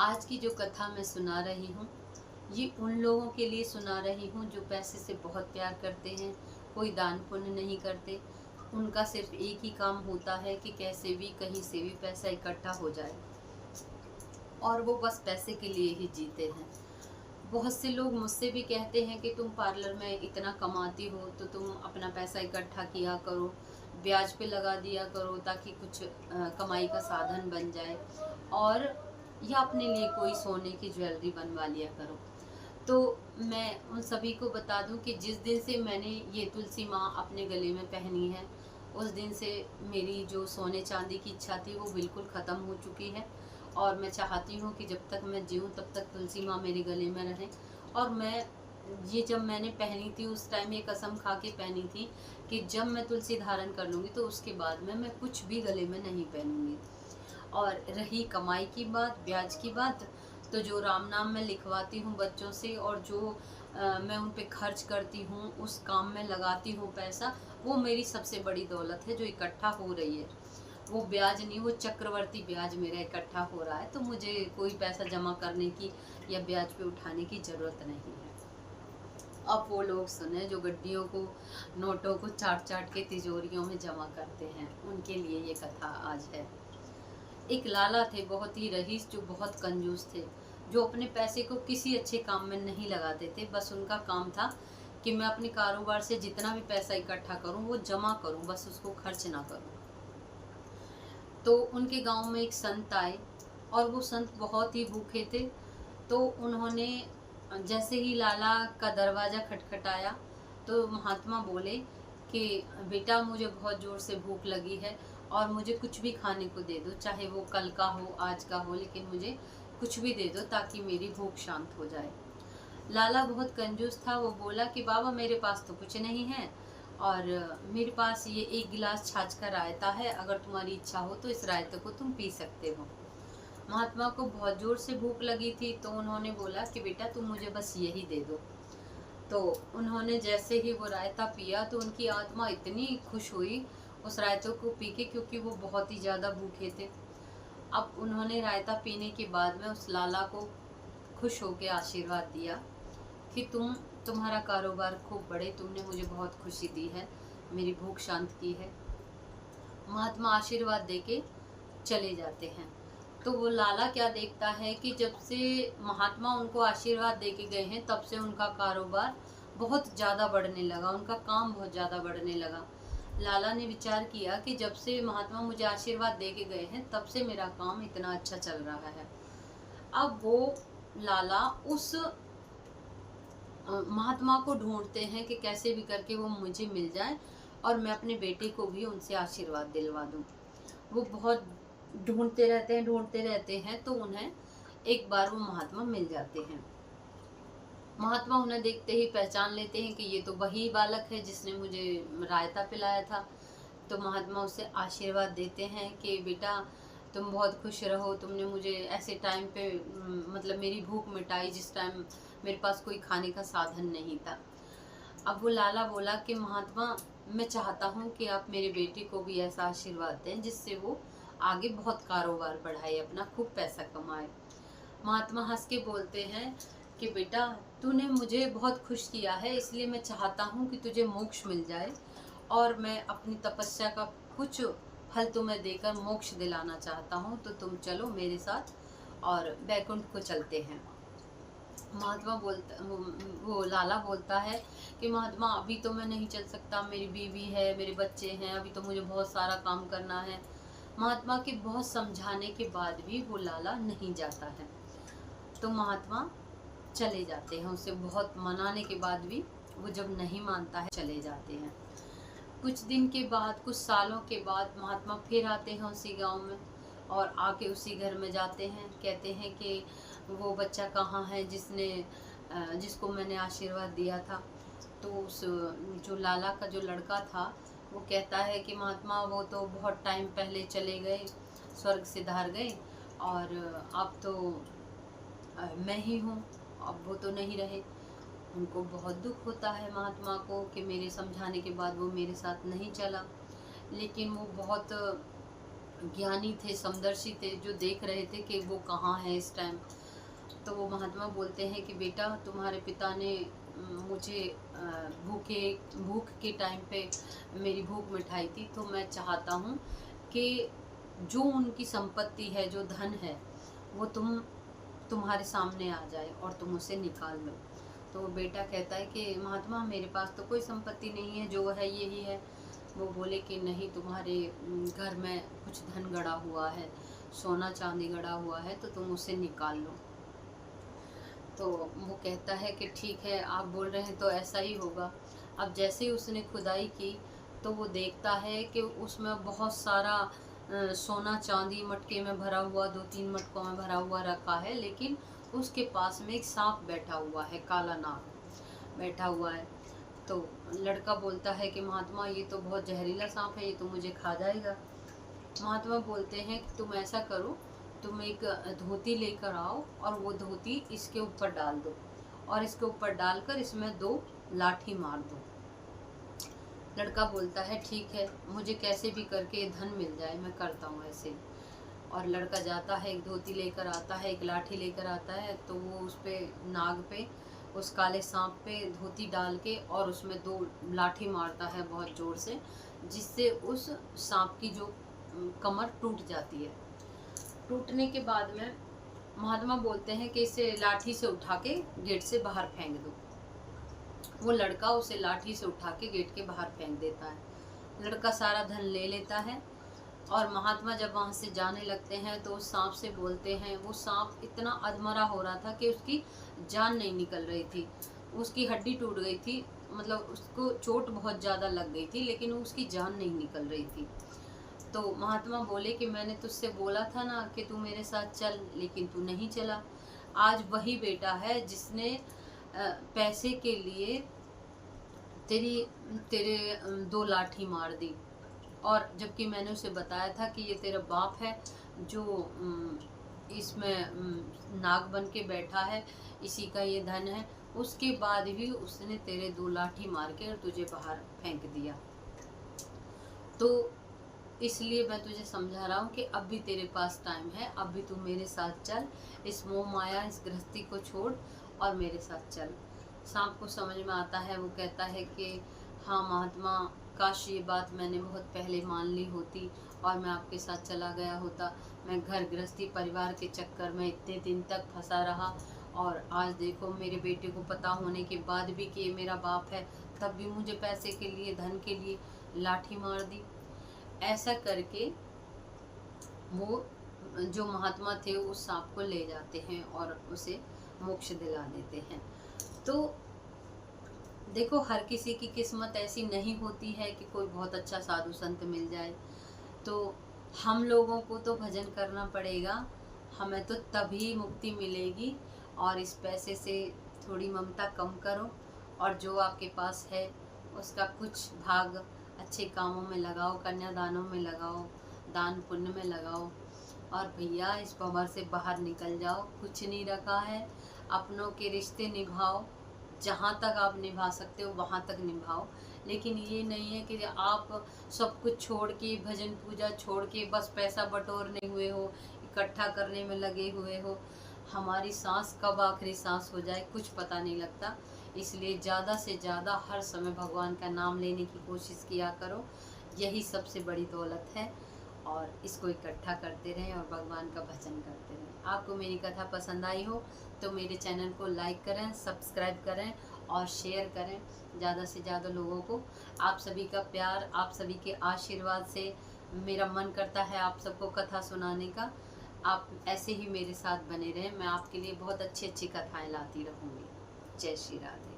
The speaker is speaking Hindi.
आज की जो कथा मैं सुना रही हूँ, ये उन लोगों के लिए सुना रही हूँ जो पैसे से बहुत प्यार करते हैं, कोई दान पुण्य नहीं करते। उनका सिर्फ एक ही काम होता है कि कैसे भी कहीं से भी पैसा इकट्ठा हो जाए और वो बस पैसे के लिए ही जीते हैं। बहुत से लोग मुझसे भी कहते हैं कि तुम पार्लर में इतना कमाती हो तो तुम अपना पैसा इकट्ठा किया करो, ब्याज पे लगा दिया करो ताकि कुछ कमाई का साधन बन जाए, और या अपने लिए कोई सोने की ज्वेलरी बनवा लिया करो। तो मैं उन सभी को बता दूं कि जिस दिन से मैंने ये तुलसी माँ अपने गले में पहनी है, उस दिन से मेरी जो सोने चांदी की इच्छा थी वो बिल्कुल ख़त्म हो चुकी है। और मैं चाहती हूँ कि जब तक मैं जीऊँ तब तक तुलसी माँ मेरे गले में रहें। और मैं ये जब मैंने पहनी थी उस टाइम ये कसम खा के पहनी थी कि जब मैं तुलसी धारण कर लूँगी तो उसके बाद में मैं कुछ भी गले में नहीं पहनूँगी। और रही कमाई की बात, ब्याज की बात, तो जो राम नाम मैं लिखवाती हूँ बच्चों से और जो मैं उन पे खर्च करती हूँ, उस काम में लगाती हूँ पैसा, वो मेरी सबसे बड़ी दौलत है जो इकट्ठा हो रही है। वो ब्याज नहीं, वो चक्रवर्ती ब्याज मेरा इकट्ठा हो रहा है, तो मुझे कोई पैसा जमा करने की या ब्याज पे उठाने की ज़रूरत नहीं है। अब वो लोग सुने जो गड्डियों को, नोटों को चाट चाट के तिजोरियों में जमा करते हैं, उनके लिए ये कथा आज है। एक लाला थे, बहुत ही रईस, जो बहुत कंजूस थे, जो अपने पैसे को किसी अच्छे काम में नहीं लगाते थे। बस उनका काम था कि मैं अपने कारोबार से जितना भी पैसा इकट्ठा करूं वो जमा करूं, बस उसको खर्च ना करूं। तो उनके गांव में एक संत आए और वो संत बहुत ही भूखे थे। तो उन्होंने जैसे ही लाला का दरवाज़ा खटखटाया तो महात्मा बोले कि बेटा, मुझे बहुत ज़ोर से भूख लगी है और मुझे कुछ भी खाने को दे दो, चाहे वो कल का हो, आज का हो, लेकिन मुझे कुछ भी दे दो ताकि मेरी भूख शांत हो जाए। लाला बहुत कंजूस था, वो बोला कि बाबा, मेरे पास तो कुछ नहीं है और मेरे पास ये एक गिलास छाछ का रायता है, अगर तुम्हारी इच्छा हो तो इस रायते को तुम पी सकते हो। महात्मा को बहुत ज़ोर से भूख लगी थी तो उन्होंने बोला कि बेटा, तुम मुझे बस यही दे दो। तो उन्होंने जैसे ही वो रायता पिया तो उनकी आत्मा इतनी खुश हुई उस रायते को पी के, क्योंकि वो बहुत ही ज़्यादा भूखे थे। अब उन्होंने रायता पीने के बाद में उस लाला को खुश होकर आशीर्वाद दिया कि तुम्हारा कारोबार खूब बढ़े, तुमने मुझे बहुत खुशी दी है, मेरी भूख शांत की है। महात्मा आशीर्वाद देके चले जाते हैं। तो वो लाला क्या देखता है कि जब से महात्मा उनको आशीर्वाद देके गए हैं तब से उनका कारोबार बहुत ज़्यादा बढ़ने लगा, उनका काम बहुत ज़्यादा बढ़ने लगा। लाला ने विचार किया कि जब से महात्मा मुझे आशीर्वाद देके गए हैं तब से मेरा काम इतना अच्छा चल रहा है। अब वो लाला उस महात्मा को ढूंढते हैं कि कैसे भी करके वो मुझे मिल जाए और मैं अपने बेटे को भी उनसे आशीर्वाद दिलवा दूं। वो बहुत ढूंढते रहते हैं तो उन्हें एक बार वो महात्मा मिल जाते हैं। महात्मा उन्हें देखते ही पहचान लेते हैं कि ये तो वही बालक है जिसने मुझे रायता पिलाया था। तो महात्मा उसे आशीर्वाद देते हैं कि बेटा, तुम बहुत खुश रहो, तुमने मुझे ऐसे टाइम पे मतलब मेरी भूख मिटाई जिस टाइम मेरे पास कोई खाने का साधन नहीं था। अब वो लाला बोला कि महात्मा, मैं चाहता हूँ कि आप मेरे बेटे को भी ऐसा आशीर्वाद दें जिससे वो आगे बहुत कारोबार बढ़ाए, अपना खूब पैसा कमाए। महात्मा हंस के बोलते हैं कि बेटा, तूने मुझे बहुत खुश किया है, इसलिए मैं चाहता हूँ कि तुझे मोक्ष मिल जाए और मैं अपनी तपस्या का कुछ फल तुम्हें देकर मोक्ष दिलाना चाहता हूँ, तो तुम चलो मेरे साथ और बैकुंठ को चलते हैं। महात्मा बोलता वो लाला बोलता है कि महात्मा, अभी तो मैं नहीं चल सकता, मेरी बीवी है, मेरे बच्चे हैं, अभी तो मुझे बहुत सारा काम करना है। महात्मा के बहुत समझाने के बाद भी वो लाला नहीं जाता है। तो महात्मा चले जाते हैं, उसे बहुत मनाने के बाद भी वो जब नहीं मानता है चले जाते हैं। कुछ दिन के बाद, कुछ सालों के बाद महात्मा फिर आते हैं उसी गांव में और आके उसी घर में जाते हैं। कहते हैं कि वो बच्चा कहाँ है जिसको मैंने आशीर्वाद दिया था। तो उस जो लाला का जो लड़का था वो कहता है कि महात्मा, वो तो बहुत टाइम पहले चले गए, स्वर्ग सिधार गए और अब तो मैं ही हूँ, अब वो तो नहीं रहे। उनको बहुत दुख होता है महात्मा को कि मेरे समझाने के बाद वो मेरे साथ नहीं चला, लेकिन वो बहुत ज्ञानी थे, समदर्शी थे, जो देख रहे थे कि वो कहाँ है इस टाइम। तो वो महात्मा बोलते हैं कि बेटा, तुम्हारे पिता ने मुझे भूख के टाइम पे मेरी भूख मिटाई थी, तो मैं चाहता हूँ कि जो उनकी संपत्ति है, जो धन है, वो तुम्हारे सामने आ जाए और तुम उसे निकाल लो। तो बेटा कहता है कि महात्मा, मेरे पास तो कोई संपत्ति नहीं है, जो है यही है। वो बोले कि नहीं, तुम्हारे घर में कुछ धन गड़ा हुआ है, सोना चांदी गड़ा हुआ है, तो तुम उसे निकाल लो। तो वो कहता है कि ठीक है, आप बोल रहे हैं तो ऐसा ही होगा। अब जैसे ही उसने खुदाई की तो वो देखता है कि उसमें बहुत सारा सोना चांदी मटके में भरा हुआ, 2-3 मटकों में भरा हुआ रखा है, लेकिन उसके पास में एक सांप बैठा हुआ है, काला नाग बैठा हुआ है। तो लड़का बोलता है कि महात्मा, ये तो बहुत जहरीला सांप है, ये तो मुझे खा जाएगा। महात्मा बोलते हैं कि तुम ऐसा करो, तुम एक धोती लेकर आओ और वो धोती इसके ऊपर डाल दो, और इसके ऊपर डालकर इसमें 2 लाठी मार दो। लड़का बोलता है ठीक है, मुझे कैसे भी करके धन मिल जाए, मैं करता हूँ ऐसे। और लड़का जाता है, एक धोती लेकर आता है, एक लाठी लेकर आता है, तो वो उस पे नाग पे, उस काले सांप पे धोती डाल के और उसमें 2 लाठी मारता है बहुत ज़ोर से, जिससे उस सांप की जो कमर टूट जाती है। टूटने के बाद में महात्मा बोलते हैं कि इसे लाठी से उठा के गेट से बाहर फेंक दो। वो लड़का उसे लाठी से उठा के गेट के बाहर फेंक देता है। लड़का सारा धन ले लेता है और महात्मा जब वहाँ से जाने लगते हैं तो उस सांप से बोलते हैं, वो सांप इतना अधमरा हो रहा था कि उसकी जान नहीं निकल रही थी, उसकी हड्डी टूट गई थी, मतलब उसको चोट बहुत ज़्यादा लग गई थी, लेकिन उसकी जान नहीं निकल रही थी। तो महात्मा बोले कि मैंने तुझसे बोला था ना कि तू मेरे साथ चल, लेकिन तू नहीं चला। आज वही बेटा है जिसने पैसे के लिए तेरे 2 लाठी मार दी, और जबकि मैंने उसे बताया था कि ये तेरा बाप है जो इसमें नाग बन के बैठा है, इसी का ये धन है। उसके बाद भी उसने तेरे 2 लाठी मार के और तुझे बाहर फेंक दिया। तो इसलिए मैं तुझे समझा रहा हूँ कि अब भी तेरे पास टाइम है, अब भी तू मेरे साथ चल, इस मोह माया, इस गृहस्थी को छोड़ और मेरे साथ चल। सांप को समझ में आता है, वो कहता है कि हाँ महात्मा, काश ये बात मैंने बहुत पहले मान ली होती और मैं आपके साथ चला गया होता। मैं घर गृहस्थी परिवार के चक्कर में इतने दिन तक फंसा रहा, और आज देखो मेरे बेटे को पता होने के बाद भी कि ये मेरा बाप है, तब भी मुझे पैसे के लिए, धन के लिए लाठी मार दी। ऐसा करके वो जो महात्मा थे उस सांप को ले जाते हैं और उसे मोक्ष दिला देते हैं। तो देखो, हर किसी की किस्मत ऐसी नहीं होती है कि कोई बहुत अच्छा साधु संत मिल जाए। तो हम लोगों को तो भजन करना पड़ेगा, हमें तो तभी मुक्ति मिलेगी। और इस पैसे से थोड़ी ममता कम करो, और जो आपके पास है उसका कुछ भाग अच्छे कामों में लगाओ, कन्यादानों में लगाओ, दान पुण्य में लगाओ। और भैया, इस भंवर से बाहर निकल जाओ, कुछ नहीं रखा है। अपनों के रिश्ते निभाओ, जहाँ तक आप निभा सकते हो वहाँ तक निभाओ, लेकिन ये नहीं है कि आप सब कुछ छोड़ के, भजन पूजा छोड़ के बस पैसा बटोरने हुए हो, इकट्ठा करने में लगे हुए हो। हमारी सांस कब आखिरी सांस हो जाए कुछ पता नहीं लगता। इसलिए ज़्यादा से ज़्यादा हर समय भगवान का नाम लेने की कोशिश किया करो, यही सबसे बड़ी दौलत है। और इसको इकट्ठा करते रहें और भगवान का भजन करते रहें। आपको मेरी कथा पसंद आई हो तो मेरे चैनल को लाइक करें, सब्सक्राइब करें और शेयर करें ज़्यादा से ज़्यादा लोगों को। आप सभी का प्यार, आप सभी के आशीर्वाद से मेरा मन करता है आप सबको कथा सुनाने का। आप ऐसे ही मेरे साथ बने रहें, मैं आपके लिए बहुत अच्छी अच्छी कथाएं लाती रहूँगी। जय श्री राधे।